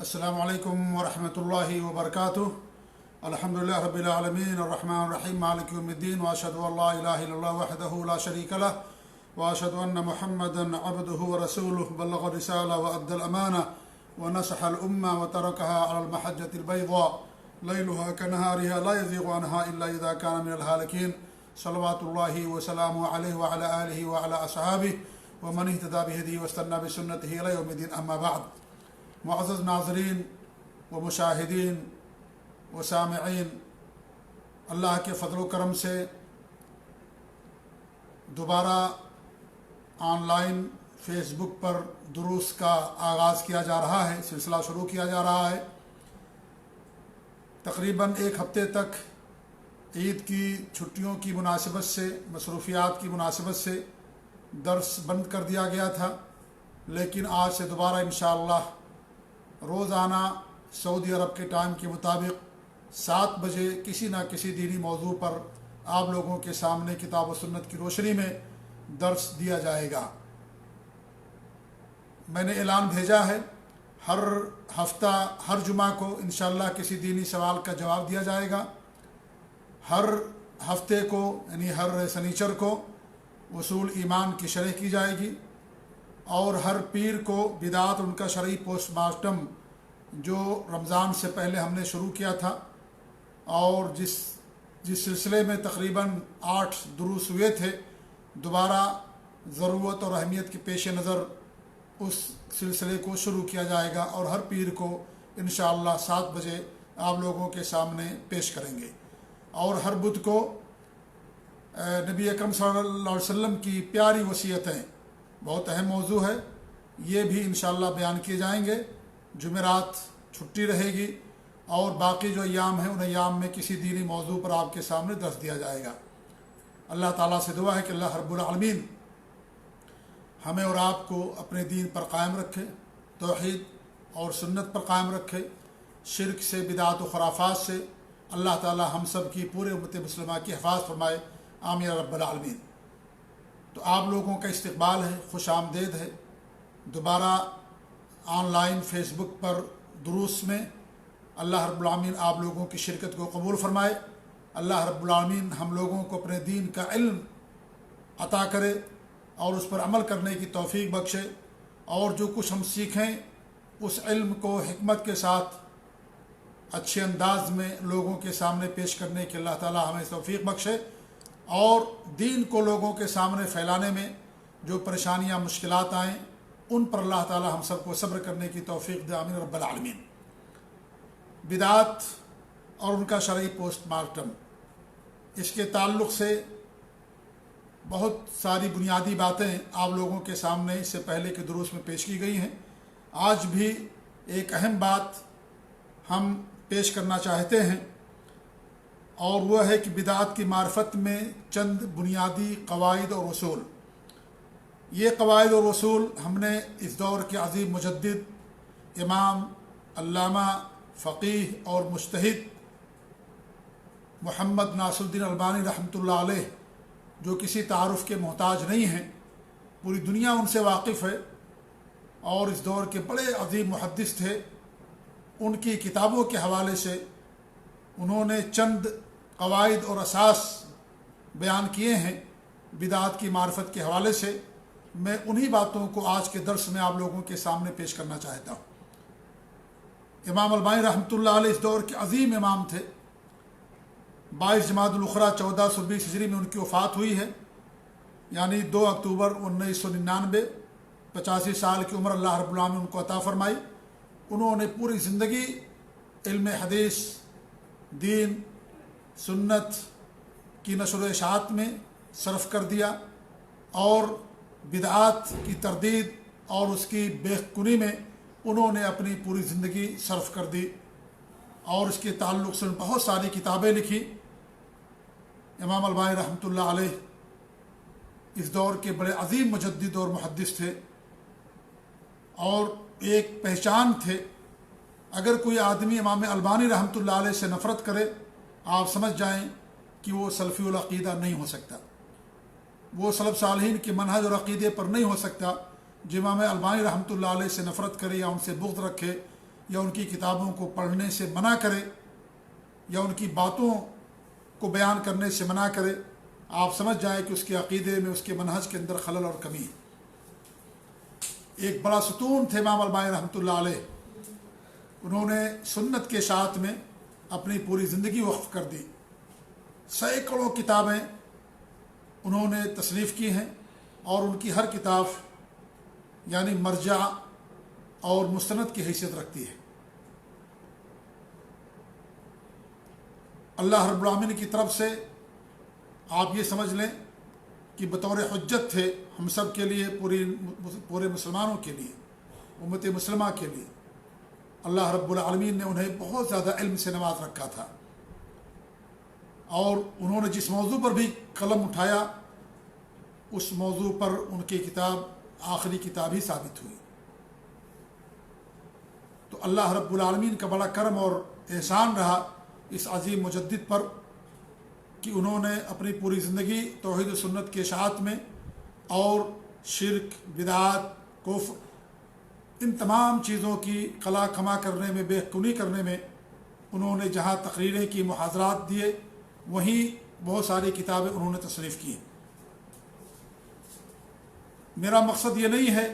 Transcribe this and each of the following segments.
السلام علیکم ورحمۃ اللہ وبرکاتہ۔ الحمدللہ رب العالمین الرحمن الرحیم مالک یوم الدین واشہد ان لا الہ الا اللہ وحدہ لا شریک لہ واشہد ان محمدا عبدہ ورسولہ بلغ الرسالہ وادى الامانہ ونصح الامہ وترکها علی المحجۃ البیضاء لیلها کنہارها لا یزیغ عنها الا اذا كان من الہالکین صلوات اللہ وسلامہ علیہ وعلی آلہ وعلی اصحابہ ومن اہتدى بہدیہ واستنى بسنتہ الی یوم الدین، اما بعد۔ معزز ناظرین و مشاہدین و سامعین، اللہ کے فضل و کرم سے دوبارہ آن لائن فیس بک پر دروس کا آغاز کیا جا رہا ہے، سلسلہ شروع کیا جا رہا ہے۔ تقریباً ایک ہفتے تک عید کی چھٹیوں کی مناسبت سے، مصروفیات کی مناسبت سے درس بند کر دیا گیا تھا، لیکن آج سے دوبارہ انشاءاللہ روزانہ سعودی عرب کے ٹائم کے مطابق 7 بجے کسی نہ کسی دینی موضوع پر آپ لوگوں کے سامنے کتاب و سنت کی روشنی میں درس دیا جائے گا۔ میں نے اعلان بھیجا ہے، ہر ہفتہ ہر جمعہ کو انشاءاللہ کسی دینی سوال کا جواب دیا جائے گا۔ ہر ہفتے کو یعنی ہر سنیچر کو اصول ایمان کی شرح کی جائے گی، اور ہر پیر کو بدعات ان کا شرعی پوسٹ مارٹم جو رمضان سے پہلے ہم نے شروع کیا تھا، اور جس سلسلے میں تقریباً 8 دروس ہوئے تھے، دوبارہ ضرورت اور اہمیت کے پیش نظر اس سلسلے کو شروع کیا جائے گا، اور ہر پیر کو انشاءاللہ 7 بجے آپ لوگوں کے سامنے پیش کریں گے۔ اور ہر بدھ کو نبی اکرم صلی اللہ علیہ وسلم کی پیاری وصیتیں، بہت اہم موضوع ہے، یہ بھی انشاءاللہ بیان کیے جائیں گے۔ جمعرات چھٹی رہے گی، اور باقی جو ایام ہیں ان ایام میں کسی دینی موضوع پر آپ کے سامنے درس دیا جائے گا۔ اللہ تعالیٰ سے دعا ہے کہ اللہ رب العالمین ہمیں اور آپ کو اپنے دین پر قائم رکھے، توحید اور سنت پر قائم رکھے، شرک سے، بدعات و خرافات سے اللہ تعالیٰ ہم سب کی پورے امت مسلمہ کی حفاظت فرمائے، آمین رب العالمین۔ تو آپ لوگوں کا استقبال ہے، خوش آمدید ہے دوبارہ آن لائن فیس بک پر دروس میں۔ اللہ رب العالمین آپ لوگوں کی شرکت کو قبول فرمائے۔ اللہ رب العالمین ہم لوگوں کو اپنے دین کا علم عطا کرے اور اس پر عمل کرنے کی توفیق بخشے، اور جو کچھ ہم سیکھیں اس علم کو حکمت کے ساتھ اچھے انداز میں لوگوں کے سامنے پیش کرنے کی اللہ تعالی ہمیں توفیق بخشے، اور دین کو لوگوں کے سامنے پھیلانے میں جو پریشانیاں، مشکلات آئیں ان پر اللہ تعالی ہم سب کو صبر کرنے کی توفیق دے، آمین رب العالمین۔ بدعات اور ان کا شرعی پوسٹ مارٹم، اس کے تعلق سے بہت ساری بنیادی باتیں آپ لوگوں کے سامنے اس سے پہلے کے دروس میں پیش کی گئی ہیں۔ آج بھی ایک اہم بات ہم پیش کرنا چاہتے ہیں، اور وہ ہے کہ بدعات کی معرفت میں چند بنیادی قواعد اور اصول۔ یہ قواعد اور اصول ہم نے اس دور کے عظیم مجدد، امام، علامہ، فقیہ اور مجتہد محمد ناصر الدین البانی رحمۃ اللہ علیہ، جو کسی تعارف کے محتاج نہیں ہیں، پوری دنیا ان سے واقف ہے، اور اس دور کے بڑے عظیم محدث تھے، ان کی کتابوں کے حوالے سے انہوں نے چند قواعد اور اساس بیان کیے ہیں بدعات کی معرفت کے حوالے سے۔ میں انہی باتوں کو آج کے درس میں آپ لوگوں کے سامنے پیش کرنا چاہتا ہوں۔ امام البانی رحمۃ اللہ علیہ اس دور کے عظیم امام تھے۔ 22 جمادی الاخری 1420 ہجری میں ان کی وفات ہوئی ہے، یعنی 2 اکتوبر 1999۔ 85 سال کی عمر اللہ رب العالمین ان کو عطا فرمائی۔ انہوں نے پوری زندگی علم حدیث، دین، سنت کی نشر و اشاعت میں صرف کر دیا، اور بدعات کی تردید اور اس کی بے کنی میں انہوں نے اپنی پوری زندگی صرف کر دی، اور اس کے تعلق سے بہت ساری کتابیں لکھی۔ امام البانی رحمۃ اللہ علیہ اس دور کے بڑے عظیم مجدد اور محدث تھے، اور ایک پہچان تھے۔ اگر کوئی آدمی امام البانی رحمۃ اللہ علیہ سے نفرت کرے، آپ سمجھ جائیں کہ وہ سلفی العقیدہ نہیں ہو سکتا، وہ سلف صالحین کے منہج اور عقیدے پر نہیں ہو سکتا۔ جو امام البانی رحمۃ اللہ علیہ سے نفرت کرے یا ان سے بغض رکھے یا ان کی کتابوں کو پڑھنے سے منع کرے یا ان کی باتوں کو بیان کرنے سے منع کرے، آپ سمجھ جائیں کہ اس کے عقیدے میں، اس کے منہج کے اندر خلل اور کمی ہے۔ ایک بڑا ستون تھے امام البانی رحمۃ اللہ علیہ، انہوں نے سنت کے اشاعت میں اپنی پوری زندگی وقف کر دی، سینکڑوں کتابیں انہوں نے تصنیف کی ہیں، اور ان کی ہر کتاب یعنی مرجع اور مستند کی حیثیت رکھتی ہے۔ اللہ رب العالمین کی طرف سے آپ یہ سمجھ لیں کہ بطور حجت تھے ہم سب کے لیے، پورے مسلمانوں کے لیے، امت مسلمہ کے لیے۔ اللہ رب العالمین نے انہیں بہت زیادہ علم سے نواز رکھا تھا، اور انہوں نے جس موضوع پر بھی قلم اٹھایا اس موضوع پر ان کی کتاب آخری کتاب ہی ثابت ہوئی۔ تو اللہ رب العالمین کا بڑا کرم اور احسان رہا اس عظیم مجدد پر کہ انہوں نے اپنی پوری زندگی توحید و سنت کے اشاعت میں اور شرک، بدعات، کفر، ان تمام چیزوں کی قلع کما کرنے میں، بے کنی کرنے میں انہوں نے جہاں تقریریں کی، محاضرات دیے، وہیں بہت ساری کتابیں انہوں نے تصنیف کی۔ میرا مقصد یہ نہیں ہے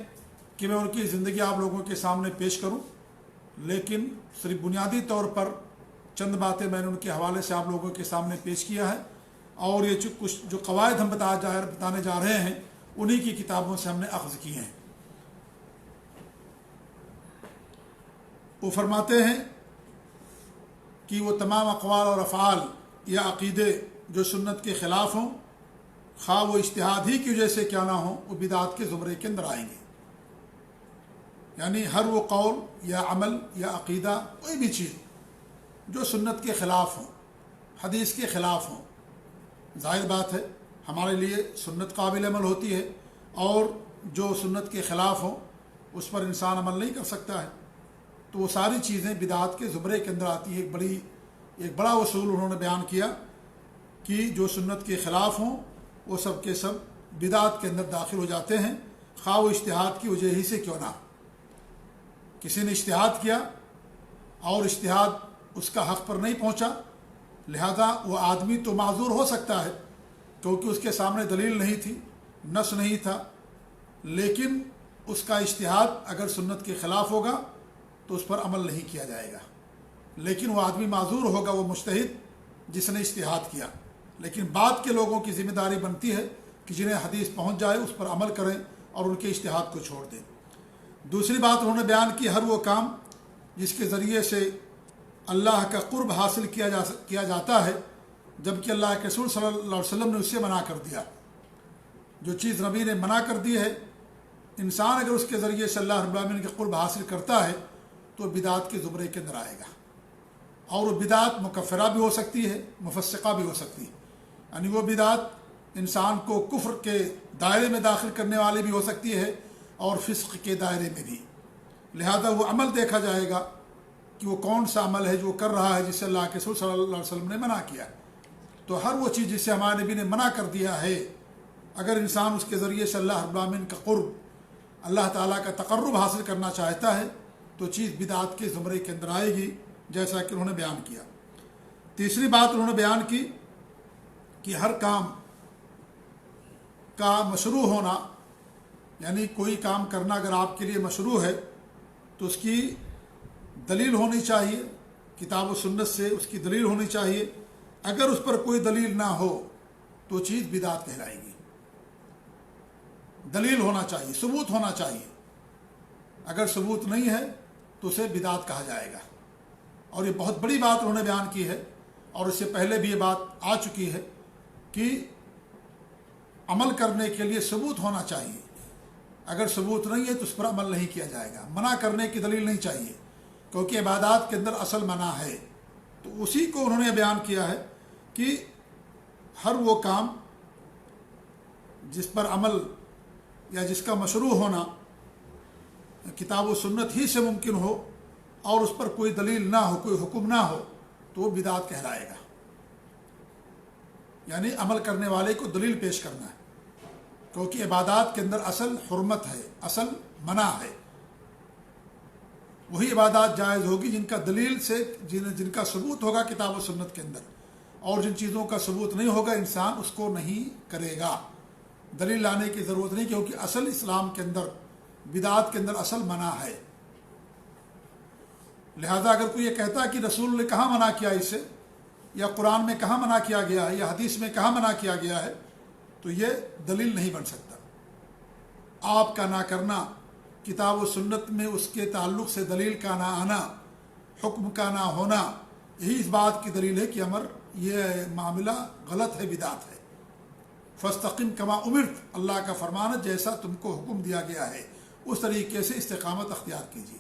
کہ میں ان کی زندگی آپ لوگوں کے سامنے پیش کروں، لیکن صرف بنیادی طور پر چند باتیں میں نے ان کے حوالے سے آپ لوگوں کے سامنے پیش کیا ہے، اور یہ کچھ جو قواعد ہم بتانے جا رہے ہیں انہی کی کتابوں سے ہم نے اخذ کیے ہیں۔ وہ فرماتے ہیں کہ وہ تمام اقوال اور افعال یا عقیدے جو سنت کے خلاف ہوں، خواہ وہ اجتہاد ہی کی وجہ سے کیا نہ ہوں، وہ بدعات کے زمرے کے اندر آئیں گے۔ یعنی ہر وہ قول یا عمل یا عقیدہ، کوئی بھی چیز جو سنت کے خلاف ہوں، حدیث کے خلاف ہوں، ظاہر بات ہے ہمارے لیے سنت قابل عمل ہوتی ہے، اور جو سنت کے خلاف ہوں اس پر انسان عمل نہیں کر سکتا ہے، تو وہ ساری چیزیں بدعات کے زمرے کے اندر آتی ہے۔ ایک بڑا اصول انہوں نے بیان کیا کہ جو سنت کے خلاف ہوں وہ سب کے سب بدعات کے اندر داخل ہو جاتے ہیں، خواہ وہ اجتہاد کی وجہ ہی سے کیوں نہ۔ کسی نے اجتہاد کیا اور اجتہاد اس کا حق پر نہیں پہنچا، لہذا وہ آدمی تو معذور ہو سکتا ہے کیونکہ اس کے سامنے دلیل نہیں تھی، نص نہیں تھا، لیکن اس کا اجتہاد اگر سنت کے خلاف ہوگا تو اس پر عمل نہیں کیا جائے گا، لیکن وہ آدمی معذور ہوگا، وہ مجتہد جس نے اجتہاد کیا۔ لیکن بعد کے لوگوں کی ذمہ داری بنتی ہے کہ جنہیں حدیث پہنچ جائے اس پر عمل کریں اور ان کے اجتہاد کو چھوڑ دیں۔ دوسری بات انہوں نے بیان کی، ہر وہ کام جس کے ذریعے سے اللہ کا قرب حاصل کیا جاتا ہے جبکہ اللہ کے رسول صلی اللہ علیہ وسلم نے اس سے منع کر دیا۔ جو چیز نبی نے منع کر دی ہے، انسان اگر اس کے ذریعے سے اللہ رب العالمین کے قرب حاصل کرتا ہے تو بدعات کے زمرے کے اندر آئے گا، اور وہ بدعات مکفرہ بھی ہو سکتی ہے، مفسقہ بھی ہو سکتی ہے۔ یعنی وہ بدعات انسان کو کفر کے دائرے میں داخل کرنے والی بھی ہو سکتی ہے اور فسق کے دائرے میں بھی۔ لہذا وہ عمل دیکھا جائے گا کہ وہ کون سا عمل ہے جو کر رہا ہے جسے اللہ کے رسول صلی اللہ علیہ وسلم نے منع کیا۔ تو ہر وہ چیز جسے ہمارے نبی نے منع کر دیا ہے، اگر انسان اس کے ذریعے سے اللہ رب العالمین کا قرب، اللہ تعالیٰ کا تقرب حاصل کرنا چاہتا ہے تو چیز بدعات کے زمرے کے اندر آئے گی، جیسا کہ انہوں نے بیان کیا۔ تیسری بات انہوں نے بیان کی کہ ہر کام کا مشروع ہونا، یعنی کوئی کام کرنا اگر آپ کے لیے مشروع ہے تو اس کی دلیل ہونی چاہیے، کتاب و سنت سے اس کی دلیل ہونی چاہیے۔ اگر اس پر کوئی دلیل نہ ہو تو چیز بدعت کہلائے گی۔ دلیل ہونا چاہیے، ثبوت ہونا چاہیے۔ اگر ثبوت نہیں ہے تو اسے بدعت کہا جائے گا۔ اور یہ بہت بڑی بات انہوں نے بیان کی ہے، اور اس سے پہلے بھی یہ بات آ چکی ہے کہ عمل کرنے کے لیے ثبوت ہونا چاہیے۔ اگر ثبوت نہیں ہے تو اس پر عمل نہیں کیا جائے گا۔ منع کرنے کی دلیل نہیں چاہیے، کیونکہ عبادات کے اندر اصل منع ہے۔ تو اسی کو انہوں نے بیان کیا ہے کہ ہر وہ کام جس پر عمل یا جس کا مشروع ہونا کتاب و سنت ہی سے ممکن ہو اور اس پر کوئی دلیل نہ ہو، کوئی حکم نہ ہو، تو وہ بدعت کہلائے گا۔ یعنی عمل کرنے والے کو دلیل پیش کرنا ہے، کیونکہ عبادات کے اندر اصل حرمت ہے، اصل منع ہے۔ وہی عبادات جائز ہوگی جن کا دلیل سے جن کا ثبوت ہوگا کتاب و سنت کے اندر، اور جن چیزوں کا ثبوت نہیں ہوگا انسان اس کو نہیں کرے گا، دلیل لانے کی ضرورت نہیں، کیونکہ اصل اسلام کے اندر بدعات کے اندر اصل منع ہے۔ لہذا اگر کوئی یہ کہتا ہے کہ رسول نے کہاں منع کیا اس سے، یا قرآن میں کہاں منع کیا گیا ہے، یا حدیث میں کہاں منع کیا گیا ہے، تو یہ دلیل نہیں بن سکتا۔ آپ کا نہ کرنا، کتاب و سنت میں اس کے تعلق سے دلیل کا نہ آنا، حکم کا نہ ہونا، یہی اس بات کی دلیل ہے کہ یہ معاملہ غلط ہے، بدعت ہے۔ فاستقم کما امرت، اللہ کا فرمان ہے جیسا تم کو حکم دیا گیا ہے اس طریقے سے استقامت اختیار کیجیے۔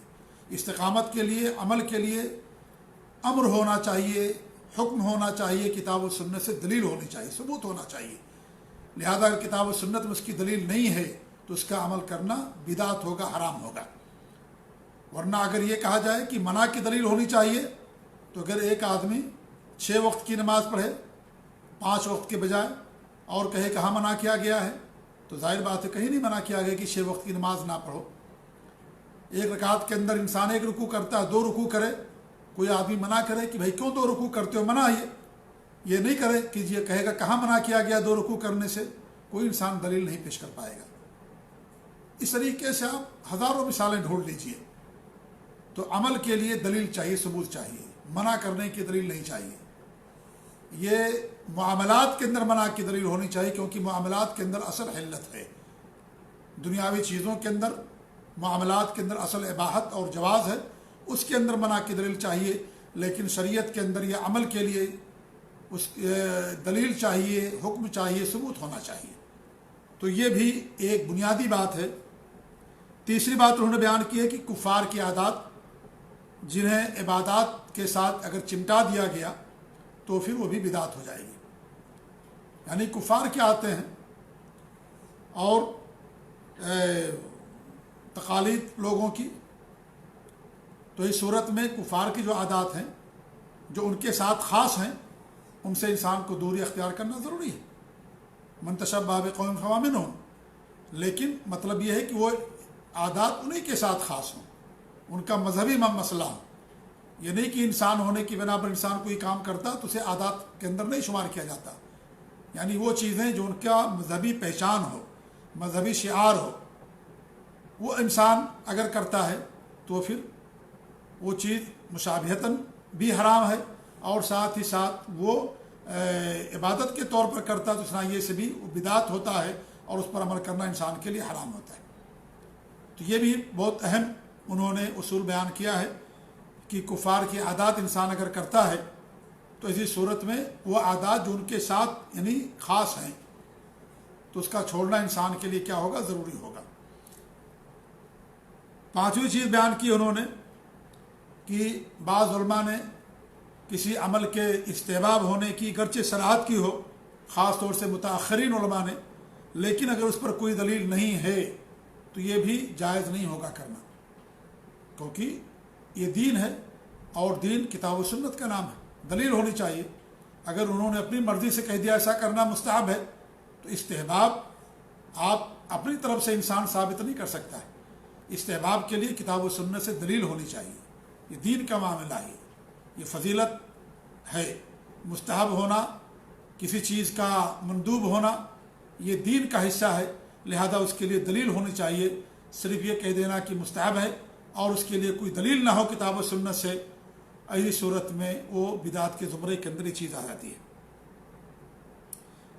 استقامت کے لیے، عمل کے لیے امر ہونا چاہیے، حکم ہونا چاہیے، کتاب و سنت سے دلیل ہونی چاہیے، ثبوت ہونا چاہیے۔ لہذا اگر کتاب و سنت میں اس کی دلیل نہیں ہے تو اس کا عمل کرنا بدعت ہوگا، حرام ہوگا۔ ورنہ اگر یہ کہا جائے کہ منع کی دلیل ہونی چاہیے، تو اگر ایک آدمی 6 وقت کی نماز پڑھے 5 وقت کے بجائے اور کہے کہاں منع کیا گیا ہے، تو ظاہر بات ہے کہیں نہیں منع کیا گیا کہ 6 وقت کی نماز نہ پڑھو۔ ایک رکعت کے اندر انسان 1 رکوع کرتا ہے، 2 رکوع کرے، کوئی آدمی منع کرے کہ بھائی کیوں 2 رکوع کرتے ہو، منع یہ نہیں کرے کہ یہ کہے گا کہاں منع کیا گیا 2 رکوع کرنے سے، کوئی انسان دلیل نہیں پیش کر پائے گا۔ اس طریقے سے آپ ہزاروں مثالیں ڈھونڈ لیجئے۔ تو عمل کے لیے دلیل چاہیے، ثبوت چاہیے، منع کرنے کی دلیل نہیں چاہیے۔ یہ معاملات کے اندر منع کی دلیل ہونی چاہیے، کیونکہ معاملات کے اندر اصل حلت ہے۔ دنیاوی چیزوں کے اندر، معاملات کے اندر اصل اباحت اور جواز ہے، اس کے اندر منع کی دلیل چاہیے، لیکن شریعت کے اندر یہ عمل کے لیے اس دلیل چاہیے، حکم چاہیے، ثبوت ہونا چاہیے۔ تو یہ بھی ایک بنیادی بات ہے۔ تیسری بات انہوں نے بیان کی ہے کہ کفار کی عادات جنہیں عبادات کے ساتھ اگر چمٹا دیا گیا تو پھر وہ بھی بدعت ہو جائے گی۔ یعنی کفار کے آتے ہیں اور تقالید لوگوں کی، تو اس صورت میں کفار کی جو عادات ہیں جو ان کے ساتھ خاص ہیں، ان سے انسان کو دوری اختیار کرنا ضروری ہے۔ من تشبہ بقوم فہو منہم، لیکن مطلب یہ ہے کہ وہ عادات انہی کے ساتھ خاص ہوں، ان کا مذہبی مسئلہ ہو۔ یہ نہیں کہ انسان ہونے کی بنا پر انسان کوئی کام کرتا تو اسے عادات کے اندر نہیں شمار کیا جاتا۔ یعنی وہ چیزیں جو ان کا مذہبی پہچان ہو، مذہبی شعار ہو، وہ انسان اگر کرتا ہے تو پھر وہ چیز مشابہتاً بھی حرام ہے، اور ساتھ ہی ساتھ وہ عبادت کے طور پر کرتا تو صنائیے سے بھی بدعت ہوتا ہے، اور اس پر عمل کرنا انسان کے لیے حرام ہوتا ہے۔ تو یہ بھی بہت اہم انہوں نے اصول بیان کیا ہے کہ کفار کی عادات انسان اگر کرتا ہے تو اسی صورت میں وہ عادات جو ان کے ساتھ یعنی خاص ہیں تو اس کا چھوڑنا انسان کے لیے کیا ہوگا، ضروری ہوگا۔ 5ویں چیز بیان کی انہوں نے کہ بعض علماء نے کسی عمل کے استحباب ہونے کی گرچہ صراحت کی ہو، خاص طور سے متاخرین علماء نے، لیکن اگر اس پر کوئی دلیل نہیں ہے تو یہ بھی جائز نہیں ہوگا کرنا، کیونکہ یہ دین ہے اور دین کتاب و سنت کا نام ہے، دلیل ہونی چاہیے۔ اگر انہوں نے اپنی مرضی سے کہہ دیا ایسا کرنا مستحب ہے تو استحباب آپ اپنی طرف سے انسان ثابت نہیں کر سکتا ہے۔ استحباب کے لیے کتاب و سنت سے دلیل ہونی چاہیے، یہ دین کا معاملہ ہے، یہ فضیلت ہے۔ مستحب ہونا، کسی چیز کا مندوب ہونا، یہ دین کا حصہ ہے، لہذا اس کے لیے دلیل ہونی چاہیے۔ صرف یہ کہہ دینا کہ مستحب ہے اور اس کے لیے کوئی دلیل نہ ہو کتاب و سنت سے، ایسی صورت میں وہ بدعت کے زمرے کے اندر یہ چیز آ جاتی ہے۔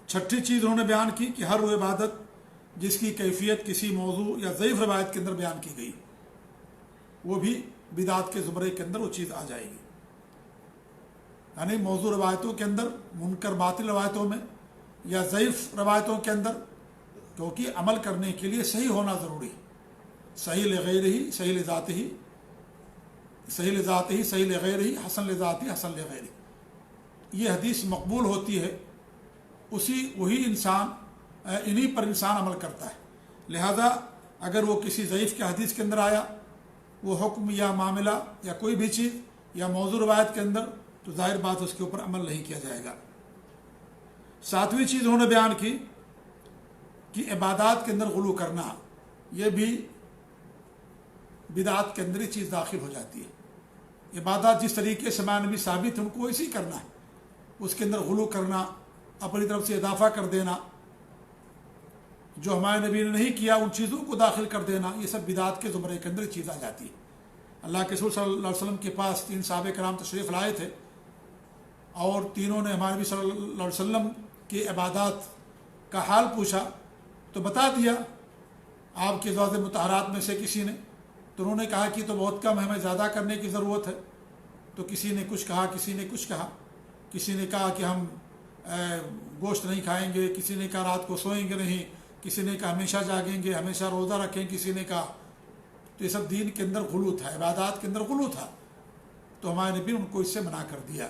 6ٹھی چیز انہوں نے بیان کی کہ ہر وہ عبادت جس کی کیفیت کسی موضوع یا ضعیف روایت کے اندر بیان کی گئی، وہ بھی بدعت کے زمرے کے اندر وہ چیز آ جائے گی۔ یعنی موضوع روایتوں کے اندر، منکر باطل روایتوں میں یا ضعیف روایتوں کے اندر، کیونکہ عمل کرنے کے لیے صحیح ہونا ضروری ہے۔ صحیح لغیر ہی، صحیح لذات ہی، صحیح لذات ہی، صحیح لغیر ہی، حسن لذات ہی، حسن لغیر ہی، یہ حدیث مقبول ہوتی ہے، وہی انسان انہی پر انسان عمل کرتا ہے۔ لہذا اگر وہ کسی ضعیف کے حدیث کے اندر آیا، وہ حکم یا معاملہ یا کوئی بھی چیز یا موضوع روایت کے اندر، تو ظاہر بات اس کے اوپر عمل نہیں کیا جائے گا۔ 7ویں چیز انہوں نے بیان کی کہ عبادات کے اندر غلو کرنا، یہ بھی بدعت کے اندر یہ چیز داخل ہو جاتی ہے۔ عبادات جس طریقے سے ہمارے نبی ثابت ہے ان کو ویسے ہی کرنا ہے، اس کے اندر غلو کرنا، اپنی طرف سے اضافہ کر دینا، جو ہمارے نبی نے نہیں کیا ان چیزوں کو داخل کر دینا، یہ سب بدعت کے زمرے کے اندر چیز آ جاتی ہے۔ اللہ کے رسول صلی اللہ علیہ وسلم کے پاس 3 صحابہ کرام تشریف لائے تھے، اور تینوں نے ہمارے نبی صلی اللہ علیہ وسلم کی عبادات کا حال پوچھا تو بتا دیا آپ کے ازواج مطہرات میں سے کسی نے، تو انہوں نے کہا کہ تو بہت کم ہے، ہمیں زیادہ کرنے کی ضرورت ہے۔ تو کسی نے کچھ کہا، کسی نے کچھ کہا، کسی نے کہا کہ ہم گوشت نہیں کھائیں گے، کسی نے کہا رات کو سوئیں گے نہیں، کسی نے کہا ہمیشہ جاگیں گے، ہمیشہ روزہ رکھیں، کسی نے کہا، تو یہ سب دین کے اندر غلو تھا، عبادات کے اندر غلو تھا، تو ہمارے نبی نے ان کو اس سے منع کر دیا۔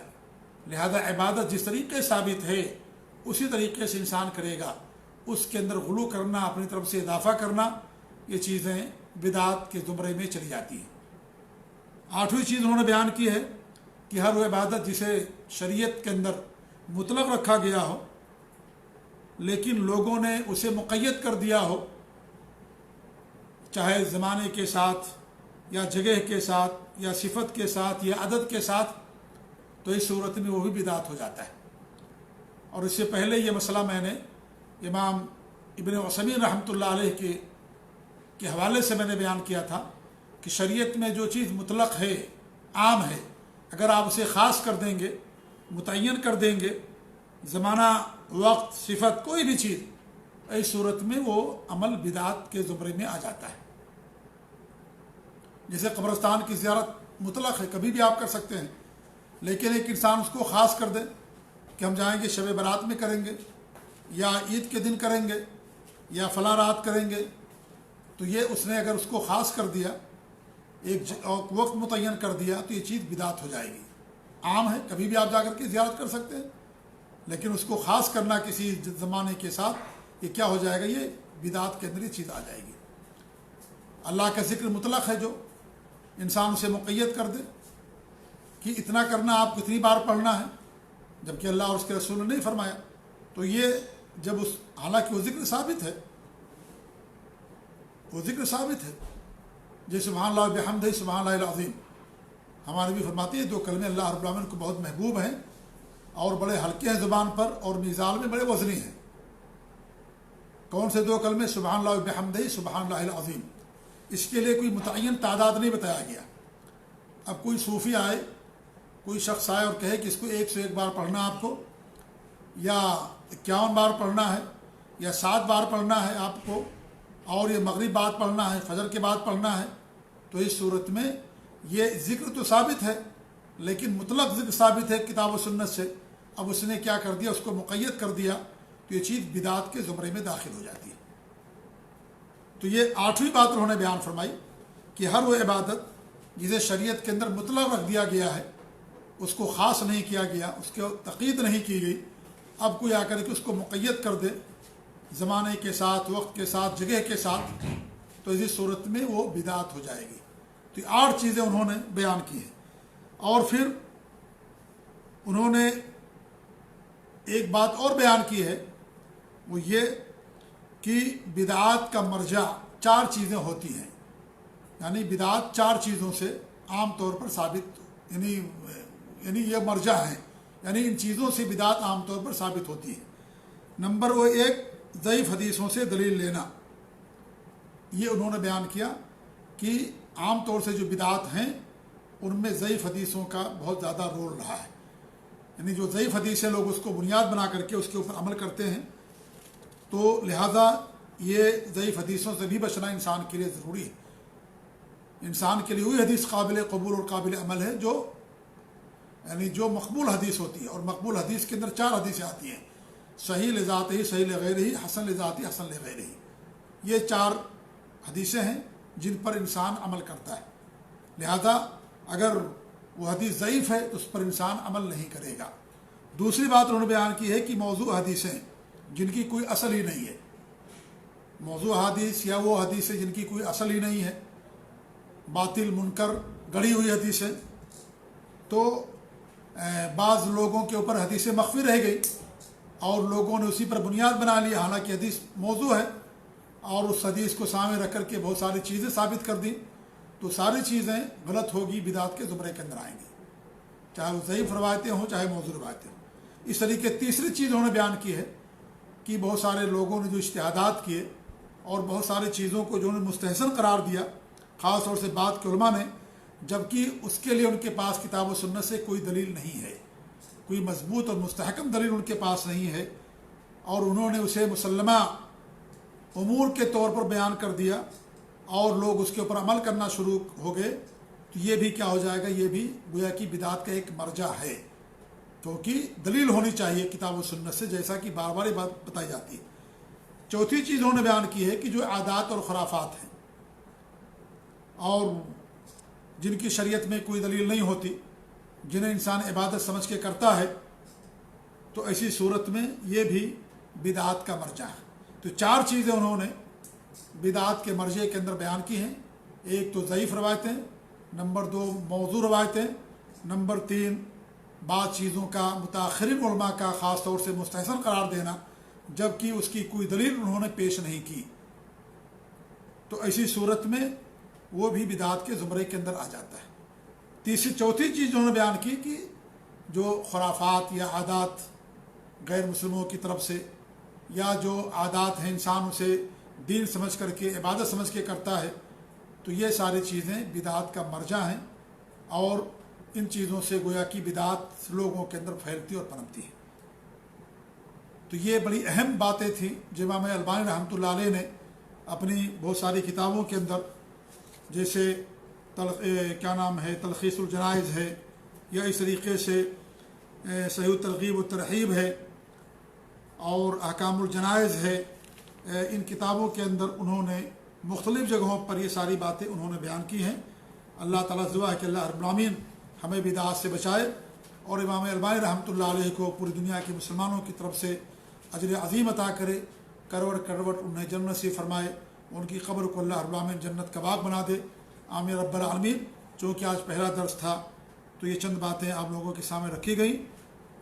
لہذا عبادت جس طریقے ثابت ہے اسی طریقے سے انسان کرے گا، اس کے اندر غلو کرنا، اپنی طرف سے اضافہ کرنا، یہ چیزیں بدعت کے زمرے میں چلی جاتی ہیں۔ 8ویں چیز انہوں نے بیان کی ہے کہ ہر وہ عبادت جسے شریعت کے اندر مطلق رکھا گیا ہو لیکن لوگوں نے اسے مقید کر دیا ہو، چاہے زمانے کے ساتھ یا جگہ کے ساتھ یا صفت کے ساتھ یا عدد کے ساتھ، تو اس صورت میں وہ بھی بدعت ہو جاتا ہے۔ اور اس سے پہلے یہ مسئلہ میں نے امام ابن عثیمین رحمۃ اللہ علیہ کے حوالے سے میں نے بیان کیا تھا کہ شریعت میں جو چیز مطلق ہے، عام ہے، اگر آپ اسے خاص کر دیں گے، متعین کر دیں گے، زمانہ، وقت، صفت، کوئی بھی چیز، اس صورت میں وہ عمل بدعت کے زمرے میں آ جاتا ہے۔ جیسے قبرستان کی زیارت مطلق ہے، کبھی بھی آپ کر سکتے ہیں، لیکن ایک انسان اس کو خاص کر دے کہ ہم جائیں گے شب برات میں کریں گے، یا عید کے دن کریں گے، یا فلاں رات کریں گے، تو یہ اس نے اگر اس کو خاص کر دیا، ایک وقت متعین کر دیا، تو یہ چیز بدعت ہو جائے گی۔ عام ہے، کبھی بھی آپ جا کر کے زیارت کر سکتے ہیں، لیکن اس کو خاص کرنا کسی زمانے کے ساتھ، یہ کیا ہو جائے گا؟ یہ بدعت کے اندر یہ چیز آ جائے گی۔ اللہ کا ذکر مطلق ہے، جو انسان اسے مقید کر دے کہ اتنا کرنا، آپ کو اتنی بار پڑھنا ہے، جبکہ اللہ اور اس کے رسول نے نہیں فرمایا، تو یہ جب حالانکہ وہ ذکر ثابت ہے، وہ ذکر ثابت ہے، جیسے سبحان اللہ بحمدہ، سبحان اللہ العظیم، ہمارے بھی فرماتے ہیں 2 کلمے اللہ رب العالمین کو بہت محبوب ہیں اور بڑے ہلکے ہیں زبان پر، اور میزان میں بڑے وزنی ہیں۔ کون سے 2 کلمے؟ سبحان اللہ بحمدہ، سبحان اللہ العظیم۔ اس کے لیے کوئی متعین تعداد نہیں بتایا گیا۔ اب کوئی صوفی آئے، کوئی شخص آئے اور کہے کہ اس کو 101 بار پڑھنا آپ کو، یا 51 بار پڑھنا ہے، یا 7 بار پڑھنا ہے آپ کو، اور یہ مغرب بعد پڑھنا ہے، فجر کے بعد پڑھنا ہے، تو اس صورت میں یہ ذکر تو ثابت ہے لیکن مطلق ذکر ثابت ہے کتاب و سنت سے، اب اس نے کیا کر دیا؟ اس کو مقید کر دیا، تو یہ چیز بدعت کے زمرے میں داخل ہو جاتی ہے۔ تو یہ 8ویں بات انہوں نے بیان فرمائی کہ ہر وہ عبادت جسے شریعت کے اندر مطلق رکھ دیا گیا ہے، اس کو خاص نہیں کیا گیا، اس کو تقید نہیں کی گئی، اب کوئی آ کر کے اس کو مقید کر دے زمانے کے ساتھ، وقت کے ساتھ، جگہ کے ساتھ، تو اسی صورت میں وہ بدعت ہو جائے گی۔ تو 8 چیزیں انہوں نے بیان کی ہیں۔ اور پھر انہوں نے ایک بات اور بیان کی ہے، وہ یہ کہ بدعات کا مرجع 4 چیزیں ہوتی ہیں، یعنی بدعات 4 چیزوں سے عام طور پر ثابت، یعنی یہ مرجع ہیں، یعنی ان چیزوں سے بدعات عام طور پر ثابت ہوتی ہے۔ نمبر 1، ضعیف حدیثوں سے دلیل لینا۔ یہ انہوں نے بیان کیا کہ عام طور سے جو بدعات ہیں ان میں ضعیف حدیثوں کا بہت زیادہ رول رہا ہے، یعنی جو ضعیف حدیثیں لوگ اس کو بنیاد بنا کر کے اس کے اوپر عمل کرتے ہیں، تو لہذا یہ ضعیف حدیثوں سے بھی بچنا انسان کے لیے ضروری ہے۔ انسان کے لیے وہی حدیث قابل قبول اور قابل عمل ہے جو مقبول حدیث ہوتی ہے، اور مقبول حدیث کے اندر 4 حدیثیں آتی ہیں: صحیح لذات ہی، صحیح لغیر ہی، حسن لذات ہی، حسن لغیر ہی۔ یہ 4 حدیثیں ہیں جن پر انسان عمل کرتا ہے، لہذا اگر وہ حدیث ضعیف ہے تو اس پر انسان عمل نہیں کرے گا۔ دوسری بات انہوں نے بیان کی ہے کہ موضوع حدیثیں جن کی کوئی اصل ہی نہیں ہے، موضوع حدیث یا وہ حدیثیں جن کی کوئی اصل ہی نہیں ہے، باطل، منکر، گڑھی ہوئی حدیثیں، تو بعض لوگوں کے اوپر حدیثیں مخفی رہ گئی اور لوگوں نے اسی پر بنیاد بنا لیا، حالانکہ حدیث موضوع ہے، اور اس حدیث کو سامنے رکھ کر کے بہت ساری چیزیں ثابت کر دیں، تو ساری چیزیں غلط ہوگی، بدعت کے زمرے کے اندر آئیں گی، چاہے وہ ضعیف روایتیں ہوں چاہے موضوع روایتیں ہوں۔ اس طریقے تیسری چیز انہوں نے بیان کی ہے کہ بہت سارے لوگوں نے جو اجتہادات کیے اور بہت ساری چیزوں کو جو انہوں نے مستحسن قرار دیا، خاص طور سے بعد کے علماء نے، جبکہ اس کے لیے ان کے پاس کتاب و سنت سے کوئی دلیل نہیں ہے، کوئی مضبوط اور مستحکم دلیل ان کے پاس نہیں ہے، اور انہوں نے اسے مسلمہ امور کے طور پر بیان کر دیا اور لوگ اس کے اوپر عمل کرنا شروع ہو گئے، تو یہ بھی کیا ہو جائے گا، یہ بھی گویا کہ بدعت کا ایک مرجع ہے، کیونکہ دلیل ہونی چاہیے کتاب و سنت سے، جیسا کہ بار بار یہ بات بتائی جاتی ہے۔ چوتھی چیز انہوں نے بیان کی ہے کہ جو عادات اور خرافات ہیں اور جن کی شریعت میں کوئی دلیل نہیں ہوتی، جنہیں انسان عبادت سمجھ کے کرتا ہے، تو ایسی صورت میں یہ بھی بدعت کا مرجع ہے۔ تو چار چیزیں انہوں نے بدعت کے مرجع کے اندر بیان کی ہیں، ایک تو ضعیف روایتیں، نمبر 2 موضوع روایتیں، نمبر 3 بعض چیزوں کا متاخرین علماء کا خاص طور سے مستحسن قرار دینا جبکہ اس کی کوئی دلیل انہوں نے پیش نہیں کی، تو ایسی صورت میں وہ بھی بدعت کے زمرے کے اندر آ جاتا ہے۔ چوتھی چیز انہوں نے بیان کی کہ جو خرافات یا عادات غیر مسلموں کی طرف سے، یا جو عادات ہیں انسان اسے دین سمجھ کر کے عبادت سمجھ کے کرتا ہے، تو یہ ساری چیزیں بدعت کا مرجع ہیں، اور ان چیزوں سے گویا کہ بدعت لوگوں کے اندر پھیلتی اور پنپتی ہے۔ تو یہ بڑی اہم باتیں تھیں جو امام البانی رحمۃ اللہ علیہ نے اپنی بہت ساری کتابوں کے اندر، جیسے تلخیص الجنائز ہے، یا اس طریقے سے صحیح الترغیب و ترغیب ہے، اور احکام الجنائز ہے، ان کتابوں کے اندر انہوں نے مختلف جگہوں پر یہ ساری باتیں انہوں نے بیان کی ہیں۔ اللہ تعالیٰ سے دعا ہے کہ اللہ رب العالمین ہمیں بدعات سے بچائے، اور امام البانی رحمۃ اللہ علیہ کو پوری دنیا کے مسلمانوں کی طرف سے اجر عظیم عطا کرے، کروڑ کروڑ انہیں جنت سے فرمائے، ان کی قبر کو اللہ رب العالمین جنت کا باغ بنا دے، آمین رب العالمین۔ چونکہ آج پہلا درس تھا تو یہ چند باتیں آپ لوگوں کے سامنے رکھی گئیں۔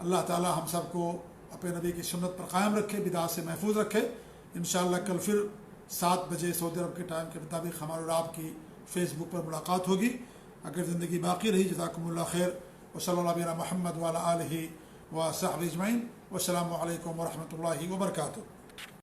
اللہ تعالیٰ ہم سب کو اپنے نبی کی سنت پر قائم رکھے، بدعات سے محفوظ رکھے۔ انشاءاللہ کل پھر 7 بجے سعودی عرب کے ٹائم کے مطابق ہمارے اور آپ کی فیس بک پر ملاقات ہوگی، اگر زندگی باقی رہی۔ جزاکم اللہ خیر، وصلی اللہ علیہ محمد وعلی آلہ وصحبہ اجمعین، والسلام علیکم ورحمۃ اللہ وبرکاتہ۔